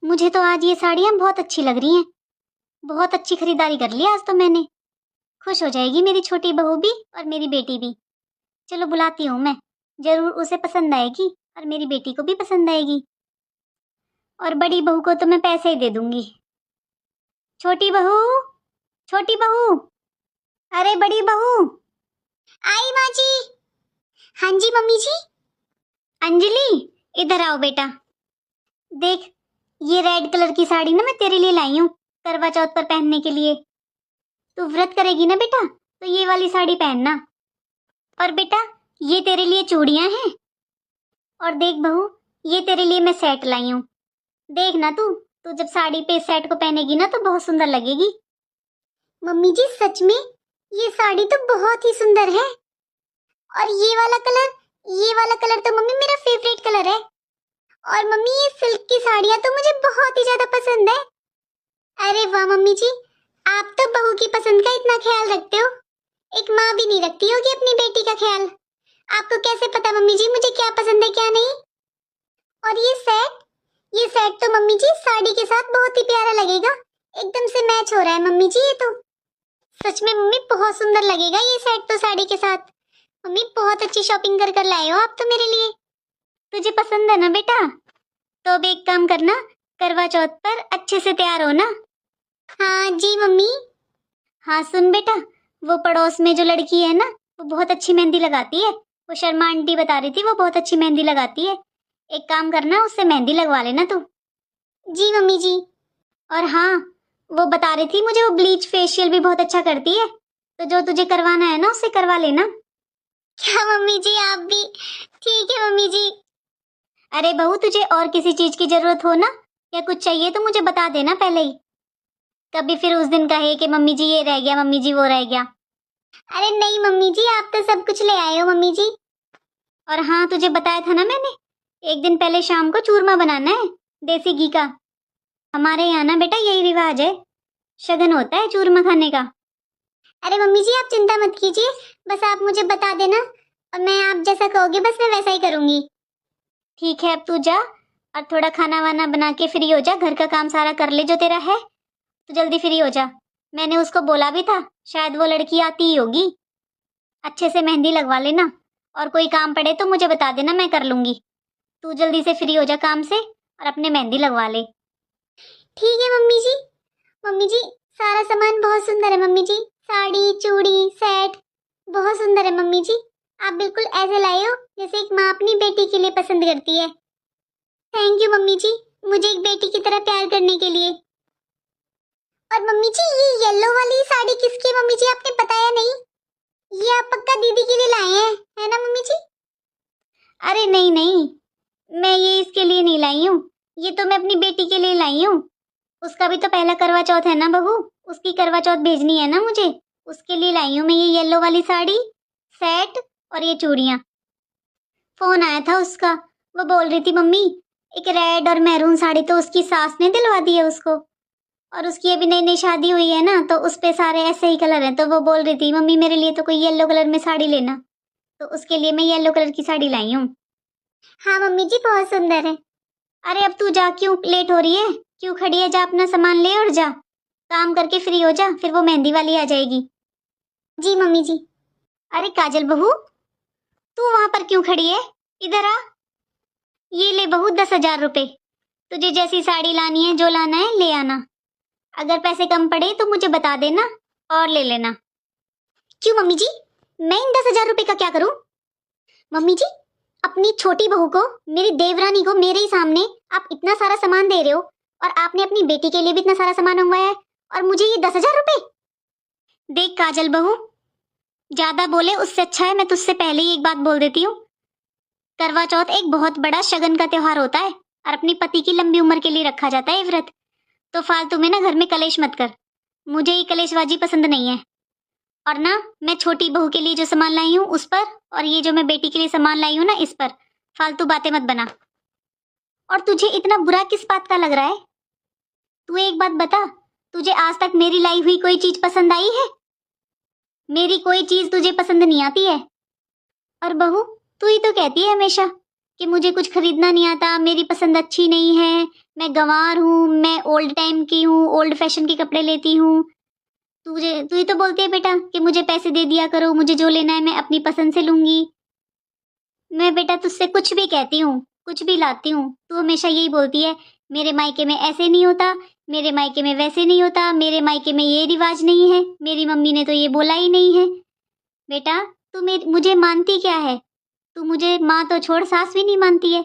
मुझे तो आज ये साड़ियाँ बहुत अच्छी लग रही हैं। बहुत अच्छी खरीदारी कर ली आज तो मैंने। खुश हो जाएगी मेरी छोटी बहू भी और मेरी बेटी भी। चलो बुलाती हूँ मैं, जरूर उसे पसंद आएगी और मेरी बेटी को भी पसंद आएगी। और बड़ी बहू को तो मैं पैसे ही दे दूंगी। छोटी बहू, छोटी बहू, अरे बड़ी बहू। आई माँ जी। हाँ जी मम्मी जी। अंजलि इधर आओ बेटा। देख, ये रेड कलर की साड़ी ना मैं तेरे लिए लाई हूँ करवा चौथ पर पहनने के लिए। तू व्रत करेगी ना बेटा, तो ये वाली साड़ी पहनना। और बेटा ये तेरे लिए चूड़ियां हैं। और देख बहू, ये तेरे लिए मैं सेट लाई हूँ। देख ना तू जब साड़ी पे इस सेट को पहनेगी ना तो बहुत सुंदर लगेगी। मम्मी जी सच में ये साड़ी तो बहुत ही सुंदर है। और ये वाला कलर तो मम्मी मेरा फेवरेट कलर है। और मम्मी ये सिल्क की साड़ियाँ तो मुझे बहुत ही ज्यादा पसंद है। अरे वाह मम्मी जी, आप तो बहू की पसंद का इतना ख्याल रखते हो। एक माँ भी नहीं रखती होगी अपनी बेटी का ख्याल। आपको कैसे पता मम्मी जी मुझे क्या पसंद है क्या नहीं। और ये सेट तो मम्मी जी साड़ी के साथ बहुत ही प्यारा लगेगा। एकदम से मैच हो रहा है मम्मी जी। ये तो सच में मम्मी बहुत सुंदर लगेगा ये सेट तो साड़ी के साथ। मम्मी बहुत अच्छी शॉपिंग कर लाए हो आप तो मेरे लिए। तुझे पसंद है ना बेटा? तो अब एक काम करना, करवा चौथ पर अच्छे से तैयार हो ना। हाँ जी मम्मी। हाँ सुन बेटा, वो पड़ोस में जो लड़की है ना, वो बहुत अच्छी मेहंदी लगाती है। वो शर्मा आंटी बता रही थी वो बहुत अच्छी मेहंदी लगाती है। एक काम करना, उससे मेहंदी लगवा लेना तू। जी मम्मी जी। और हाँ, वो बता रही थी मुझे वो ब्लीच फेशियल भी बहुत अच्छा करती है। तो जो तुझे करवाना है ना उससे करवा लेना। क्या मम्मी जी आप भी? ठीक है मम्मी जी। अरे बहू, तुझे और किसी चीज की जरूरत हो ना या कुछ चाहिए तो मुझे बता देना पहले ही। कभी फिर उस दिन कहे कि मम्मी जी ये रह गया, मम्मी जी वो रह गया। अरे नहीं मम्मी जी, आप तो सब कुछ ले आए हो मम्मी जी। और हाँ, तुझे बताया था ना मैंने, एक दिन पहले शाम को चूरमा बनाना है देसी घी का। हमारे यहाँ ना बेटा यही रिवाज है, शगन होता है चूरमा खाने का। अरे मम्मी जी आप चिंता मत कीजिए, बस आप मुझे बता देना और मैं आप जैसा कहोगे बस मैं वैसा ही करूंगी। ठीक है, अब तू जा और थोड़ा खाना वाना बना के फ्री हो जा, घर का काम सारा कर ले जो तेरा है। तू जल्दी फ्री हो जा। मैंने उसको बोला भी था, शायद वो लड़की आती ही होगी। अच्छे से मेहंदी लगवा लेना और कोई काम पड़े तो मुझे बता देना, मैं कर लूंगी। तू जल्दी से फ्री हो जा काम से और अपने मेहंदी लगवा ले। ठीक है मम्मी जी। मम्मी जी सारा सामान बहुत सुंदर है मम्मी जी, साड़ी चूड़ी सेट बहुत सुंदर है मम्मी जी। आप बिल्कुल ऐसे लाए हो जैसे एक माँ अपनी बेटी के लिए पसंद करती है। थैंक यू मम्मी जी, मुझे एक बेटी की तरह प्यार करने के लिए। और मम्मी जी ये येलो वाली साड़ी किसकी है मम्मी जी, आपने बताया नहीं। ये आप पक्का दीदी के लिए लाए हैं, है ना मम्मी जी? अरे नहीं नहीं, मैं ये इसके लिए नहीं लाई हूँ, ये तो मैं अपनी बेटी के लिए लाई हूँ। उसका भी तो पहला करवा चौथ है ना बहू, उसकी करवा चौथ भेजनी है ना मुझे, उसके लिए लाई हूँ मैं ये येलो वाली साड़ी सेट और ये चूड़ियाँ। फोन आया था उसका, वो बोल रही थी मम्मी एक रेड और मैरून साड़ी तो उसकी सास ने दिलवा दी है उसको। और उसकी अभी नई नई शादी हुई है ना, तो उस पे सारे ऐसे ही कलर हैं, तो वो बोल रही थी मम्मी मेरे लिए तो कोई येलो कलर में साड़ी लेना। तो उसके लिए मैं येलो कलर की साड़ी लाई हूँ। हाँ मम्मी जी बहुत सुंदर है। अरे अब तू जा, क्यों लेट हो रही है, क्यों खड़ी है, जा अपना सामान ले और जा, काम करके फ्री हो जा, फिर वो मेहंदी वाली आ जाएगी। जी मम्मी जी। अरे काजल बहू, तू वहां पर क्यों खड़ी है, इधर आ। ये ले बहू 10,000 रुपए, तुझे जैसी साड़ी लानी है जो लाना है ले आना। अगर पैसे कम पड़े तो मुझे बता देना और ले लेना। क्यों मम्मी जी, मैं इन 10,000 रुपए का क्या करूं? मम्मी जी अपनी छोटी बहू को, मेरी देवरानी को मेरे ही सामने आप इतना सारा सामान दे रहे हो और आपने अपनी बेटी के लिए भी इतना सारा सामान मंगवाया है और मुझे ये 10,000 रुपए। देख काजल बहू, ज्यादा बोले उससे अच्छा है मैं तुझसे पहले ही एक बात बोल देती हूँ। करवा चौथ एक बहुत बड़ा शगन का त्योहार होता है और अपनी पति की लंबी उम्र के लिए रखा जाता है व्रत। तो फालतू में ना घर में कलेश मत कर, मुझे ये कलेशबाजी पसंद नहीं है। और ना मैं छोटी बहू के लिए जो सामान लाई हूँ उस पर और ये जो मैं बेटी के लिए सामान लाई हूँ ना इस पर फालतू बातें मत बना। और तुझे इतना बुरा किस बात का लग रहा है? तू एक बात बता, तुझे आज तक मेरी लाई हुई कोई चीज पसंद आई है? मेरी कोई चीज तुझे पसंद नहीं आती है? और बहू तू ही तो कहती है हमेशा कि मुझे कुछ खरीदना नहीं आता, मेरी पसंद अच्छी नहीं है, मैं गंवार हूँ, मैं ओल्ड टाइम की हूँ, ओल्ड फैशन के कपड़े लेती हूँ। तू ही तो बोलती है बेटा कि मुझे पैसे दे दिया करो, मुझे जो लेना है मैं अपनी पसंद से लूंगी। मैं बेटा तुझसे कुछ भी कहती हूँ, कुछ भी लाती हूँ, तू हमेशा यही बोलती है मेरे मायके में ऐसे नहीं होता, मेरे मायके में वैसे नहीं होता, मेरे मायके में ये रिवाज नहीं है, मेरी मम्मी ने तो ये बोला ही नहीं है। बेटा तू मुझे मानती क्या है? तू मुझे माँ तो छोड़ सास भी नहीं मानती है।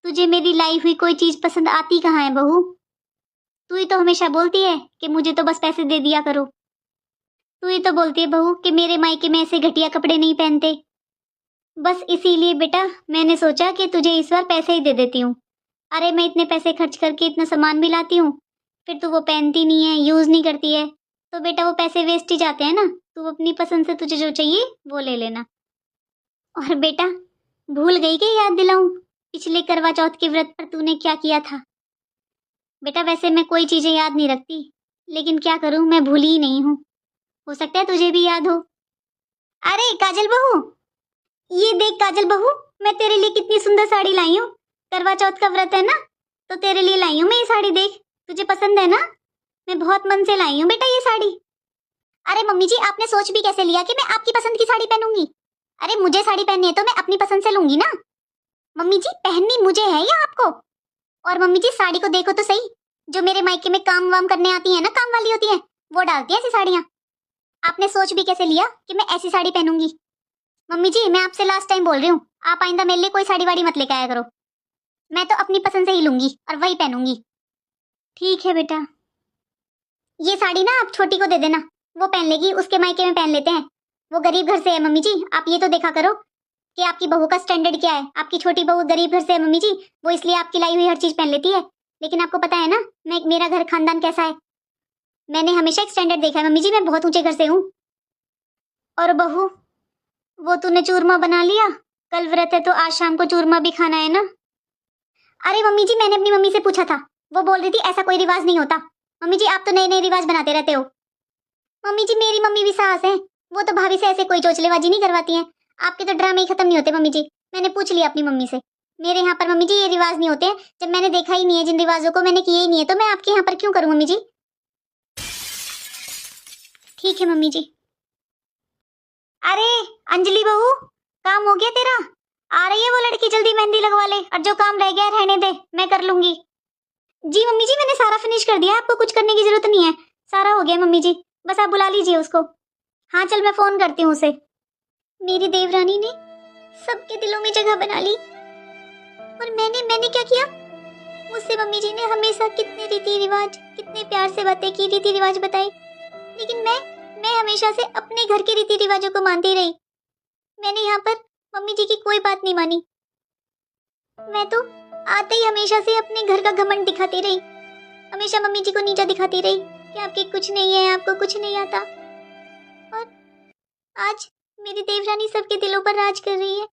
तुझे मेरी लाई हुई कोई चीज पसंद आती कहाँ है बहू? तू ही तो हमेशा बोलती है कि मुझे तो बस पैसे दे दिया करो। तू ही तो बोलती है बहू कि मेरे मायके में ऐसे घटिया कपड़े नहीं पहनते। बस इसीलिए बेटा मैंने सोचा कि तुझे इस बार पैसे ही दे देती हूँ। अरे मैं इतने पैसे खर्च करके इतना सामान भी लाती हूँ, फिर तू वो पहनती नहीं है, यूज नहीं करती है, तो बेटा वो पैसे वेस्ट ही जाते हैं ना। तू अपनी पसंद से तुझे जो चाहिए वो ले लेना। और बेटा भूल गई कि याद दिलाऊं पिछले करवा चौथ के व्रत पर तूने क्या किया था? बेटा वैसे मैं कोई चीजें याद नहीं रखती, लेकिन क्या करूं मैं भूली ही नहीं हूँ। हो सकता है तुझे भी याद हो। अरे काजल बहू, ये देख काजल बहू, मैं तेरे लिए कितनी सुंदर साड़ी लाई हूँ। करवा चौथ का व्रत है ना, तो तेरे लिए लाई हूँ मैं ये साड़ी। देख तुझे पसंद है ना? मैं बहुत मन से लाई हूँ बेटा ये साड़ी। अरे मम्मी जी आपने सोच भी कैसे लिया कि मैं आपकी पसंद की साड़ी पहनूंगी? अरे मुझे साड़ी पहननी है तो मैं अपनी पसंद से लूंगी ना। मम्मी जी पहननी मुझे है या आपको? और मम्मी जी साड़ी को देखो तो सही, जो मेरे मायके में काम वाम करने आती है ना, काम वाली होती है, वो डालती है ऐसी साड़ियाँ। आपने सोच भी कैसे लिया कि मैं ऐसी साड़ी पहनूंगी? मम्मी जी मैं आपसे लास्ट टाइम बोल रही हूँ, आप आइंदा मेरे लिए कोई साड़ी वाड़ी मत लेके आया करो। मैं तो अपनी पसंद से ही लूंगी और वही पहनूंगी। ठीक है बेटा। ये साड़ी ना आप छोटी को दे देना, वो पहन लेगी, उसके मायके में पहन लेते हैं। वो गरीब घर से है मम्मी जी, आप ये तो देखा करो कि आपकी बहू का स्टैंडर्ड क्या है। आपकी छोटी बहू गरीब घर से है मम्मी जी, वो इसलिए आपकी लाई हुई हर चीज पहन लेती है। लेकिन आपको पता है ना मेरा घर खानदान कैसा है। मैंने हमेशा एक स्टैंडर्ड देखा है मम्मी जी, मैं बहुत ऊंचे घर से हूँ। और बहू वो तूने चूरमा बना लिया? कल व्रत है तो आज शाम को चूरमा भी खाना है ना। अरे मम्मी जी मैंने अपनी मम्मी से पूछा था, वो बोल रही थी ऐसा कोई रिवाज नहीं होता। मम्मी जी आप तो नए नए रिवाज बनाते रहते हो। मम्मी जी मेरी मम्मी भी सास है, वो तो भाभी से ऐसे कोई चोचलेबाजी नहीं करवाती हैं। आपके तो ड्रामे ही खत्म नहीं होते मम्मी जी। मैंने पूछ लिया अपनी मम्मी से, मेरे यहाँ पर मम्मी जी ये रिवाज नहीं होते हैं। जब मैंने देखा ही नहीं है, जिन रिवाजों को मैंने किए ही नहीं है, तो मैं आपके यहाँ पर क्यों करूँ मम्मी जी? ठीक है मम्मी जी। अरे अंजलि बहू काम हो गया तेरा? आ रही है वो लड़की, जल्दी मेहंदी लगवा ले, और जो काम रह गया रहने दे, मैं कर लूंगी। जी मम्मी जी मैंने सारा फिनिश कर दिया, आपको कुछ करने की जरूरत नहीं है, सारा हो गया मम्मी जी, बस आप बुला लीजिए उसको। हाँ चल मैं फोन करती हूँ उसे। मेरी देवरानी ने सबके दिलों में जगह बना ली, और मैंने क्या किया? मुझसे मम्मी जी ने हमेशा कितने रीति रिवाज, कितने प्यार से बातें की, रीति रिवाज बताए, लेकिन मैं हमेशा से अपने घर के रीति रिवाजों को मानती रही। मैंने यहाँ पर मम्मी जी की कोई बात नहीं मानी। मैं तो आते ही हमेशा से अपने घर का घमंड दिखाती रही, हमेशा मम्मी जी को नीचा दिखाती रही कि आपके कुछ नहीं है, आपको कुछ नहीं आता। और आज मेरी देवरानी सबके दिलों पर राज कर रही है।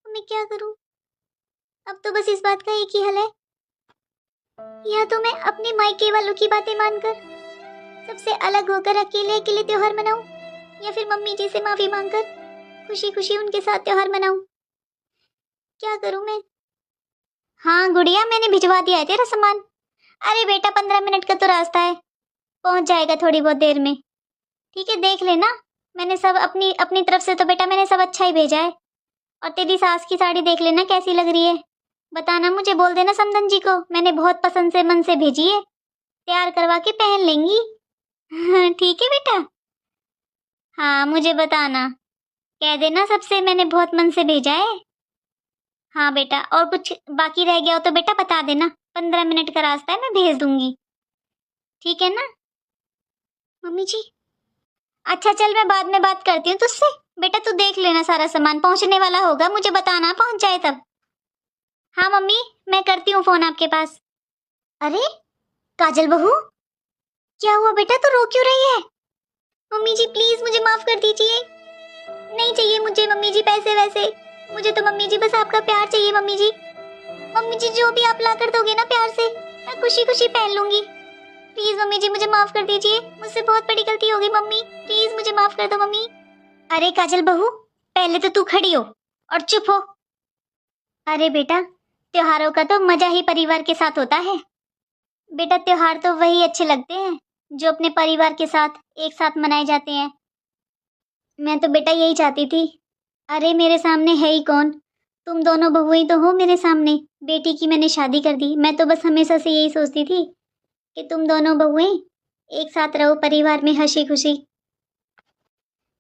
मैं क्या करूं? अब तो बस इस बात का एक ही हल है, या तो मैं अपने मायके वालों की बातें मानकर सबसे अलग होकर अकेले अकेले त्योहार मनाऊं, या फिर मम्मी जी से माफी मांगकर खुशी खुशी उनके साथ त्योहार मनाऊं। क्या करूं मैं? हाँ गुड़िया मैंने भिजवा दिया है तेरा सामान। अरे बेटा 15 मिनट का तो रास्ता है, पहुंच जाएगा थोड़ी बहुत देर में। ठीक है देख लेना, मैंने सब अपनी अपनी तरफ से तो बेटा मैंने सब अच्छा ही भेजा है। और तेरी सास की साड़ी देख लेना कैसी लग रही है, बताना मुझे, बोल देना समधन जी को मैंने बहुत पसंद से मन से भेजी है, तैयार करवा के पहन लेंगी। ठीक है बेटा। हाँ मुझे बताना, कह देना सबसे मैंने बहुत मन से भेजा है। हाँ बेटा और कुछ बाकी रह गया हो तो बेटा बता देना, 15 मिनट का रास्ता है, मैं भेज दूंगी। ठीक है ना मम्मी जी? अच्छा चल मैं बाद में बात करती हूँ तुझसे। बेटा तू देख लेना सारा सामान पहुंचने वाला होगा, मुझे बताना पहुंच जाए तब। हाँ मम्मी मैं करती हूँ फोन आपके पास। अरे काजल बहू क्या हुआ बेटा, तू रो क्यों रही है? मम्मी जी प्लीज मुझे माफ कर दीजिए। नहीं चाहिए मुझे मम्मी जी पैसे वैसे, मुझे तो मम्मी जी बस आपका प्यार चाहिए मम्मी जी। मम्मी जी जो भी आप ला कर दोगे ना प्यार से, मैं खुशी खुशी पहन लूंगी। प्लीज मम्मी जी मुझे माफ कर दीजिए, मुझसे बहुत बड़ी गलती होगी मम्मी, प्लीज मुझे माफ कर दो मम्मी। अरे काजल बहू पहले तो तू खड़ी हो और चुप हो, अरे बेटा, त्योहारों का तो मजा ही परिवार के साथ होता है। बेटा, त्योहार तो वही अच्छे लगते हैं जो अपने परिवार के साथ एक साथ मनाए जाते हैं। मैं तो बेटा यही चाहती थी। अरे मेरे सामने है ही कौन, तुम दोनों बहुएं ही तो हो मेरे सामने। बेटी की मैंने शादी कर दी। मैं तो बस हमेशा से यही सोचती थी कि तुम दोनों बहुएं एक साथ रहो परिवार में हंसी खुशी।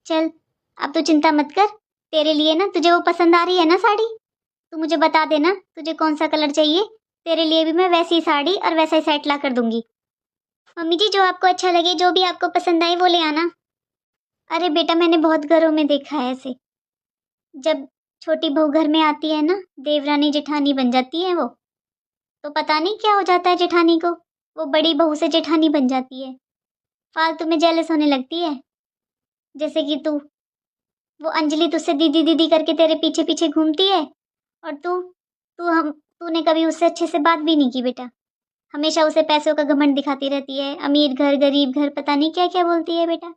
चल, अब तो चिंता मत कर। तेरे लिए ना, तुझे वो पसंद आ रही है ना साड़ी, तू मुझे बता देना तुझे कौन सा कलर चाहिए। तेरे लिए भी मैं वैसी साड़ी और वैसा ही सेट ला कर दूंगी। मम्मी जी, जो आपको अच्छा लगे, जो भी आपको पसंद आए वो ले आना। अरे बेटा, मैंने बहुत घरों में देखा है ऐसे। जब छोटी बहू घर में आती है ना, देवरानी जेठानी बन जाती है वो, तो पता नहीं क्या हो जाता है जेठानी को, वो बड़ी बहू से जेठानी बन जाती है। फालतू में जेलस होने लगती है। जैसे कि तू, वो अंजलि तुझसे दीदी दीदी करके तेरे पीछे पीछे घूमती है, और तूने कभी उससे अच्छे से बात भी नहीं की बेटा। हमेशा उसे पैसों का घमंड दिखाती रहती है, अमीर घर गरीब घर पता नहीं क्या क्या बोलती है बेटा।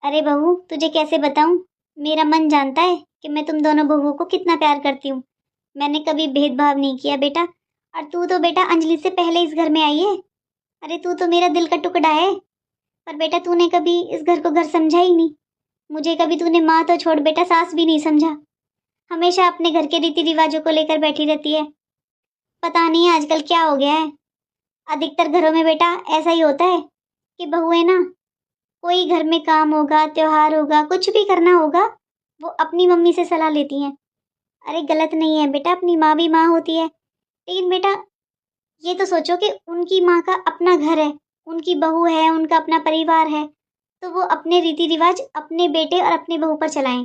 अरे बहू, तुझे कैसे बताऊं, मेरा मन जानता है कि मैं तुम दोनों बहुओं को कितना प्यार करती हूँ। मैंने कभी भेदभाव नहीं किया बेटा। और तू तो बेटा अंजलि से पहले इस घर में आई है। अरे तू तो मेरा दिल का टुकड़ा है। पर बेटा, तूने कभी इस घर को घर समझा ही नहीं। मुझे कभी तूने माँ तो छोड़ बेटा, सास भी नहीं समझा। हमेशा अपने घर के रीति रिवाजों को लेकर बैठी रहती है। पता नहीं आजकल क्या हो गया है। अधिकतर घरों में बेटा ऐसा ही होता है कि बहुएं ना, कोई घर में काम होगा, त्योहार होगा, कुछ भी करना होगा, वो अपनी मम्मी से सलाह लेती हैं। अरे गलत नहीं है बेटा, अपनी माँ भी माँ होती है। लेकिन बेटा, ये तो सोचो कि उनकी माँ का अपना घर है, उनकी बहू है, उनका अपना परिवार है, तो वो अपने रीति रिवाज अपने बेटे और अपने बहू पर चलाएं।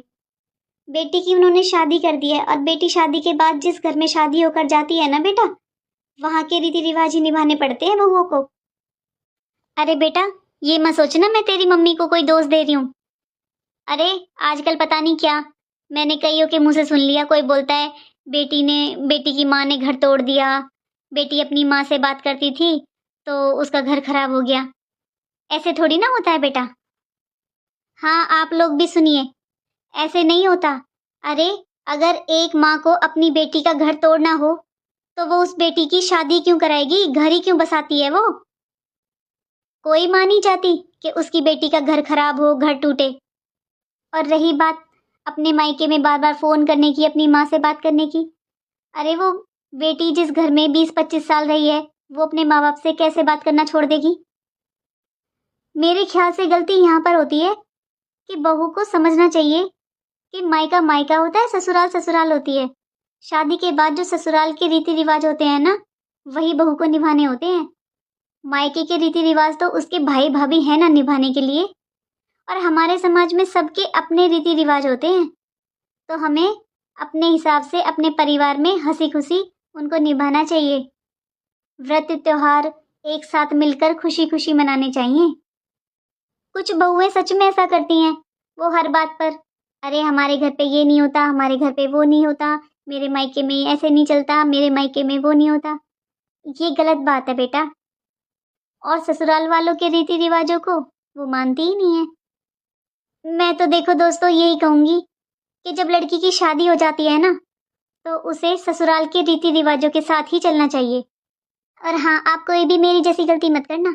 बेटी की उन्होंने शादी कर दी है, और बेटी शादी के बाद जिस घर में शादी होकर जाती है ना बेटा, वहाँ के रीति रिवाज ही निभाने पड़ते हैं बहुओं को। अरे बेटा, ये मत सोचना मैं तेरी मम्मी को कोई दोष दे रही हूँ। अरे आजकल पता नहीं क्या, मैंने कईयों के मुंह से सुन लिया, कोई बोलता है बेटी की माँ ने घर तोड़ दिया, बेटी अपनी माँ से बात करती थी तो उसका घर खराब हो गया। ऐसे थोड़ी ना होता है बेटा। हाँ, आप लोग भी सुनिए, ऐसे नहीं होता। अरे, अगर एक माँ को अपनी बेटी का घर तोड़ना हो तो वो उस बेटी की शादी क्यों कराएगी, घर ही क्यों बसाती है वो। कोई माँ नहीं चाहती कि उसकी बेटी का घर खराब हो, घर टूटे। और रही बात अपने मायके में बार बार फोन करने की, अपनी माँ से बात करने की, अरे वो बेटी जिस घर में 20-25 साल रही है, वो अपने माँ बाप से कैसे बात करना छोड़ देगी। मेरे ख्याल से गलती यहाँ पर होती है कि बहू को समझना चाहिए कि मायका मायका होता है, ससुराल ससुराल होती है। शादी के बाद जो ससुराल के रीति रिवाज होते हैं ना, वही बहू को निभाने होते हैं। मायके के रीति रिवाज तो उसके भाई भाभी हैं ना निभाने के लिए। और हमारे समाज में सबके अपने रीति रिवाज होते हैं, तो हमें अपने हिसाब से अपने परिवार में हंसी खुशी उनको निभाना चाहिए। व्रत त्योहार एक साथ मिलकर खुशी खुशी मनाने चाहिए। कुछ बहुएं सच में ऐसा करती हैं, वो हर बात पर, अरे हमारे घर पे ये नहीं होता, हमारे घर पे वो नहीं होता, मेरे मायके में ऐसे नहीं चलता, मेरे मायके में वो नहीं होता। ये गलत बात है बेटा। और ससुराल वालों के रीति रिवाजों को वो मानती ही नहीं है। मैं तो देखो दोस्तों यही कहूंगी कि जब लड़की की शादी हो जाती है ना, तो उसे ससुराल के रीति रिवाजों के साथ ही चलना चाहिए। और हाँ, आप कोई भी मेरी जैसी गलती मत करना।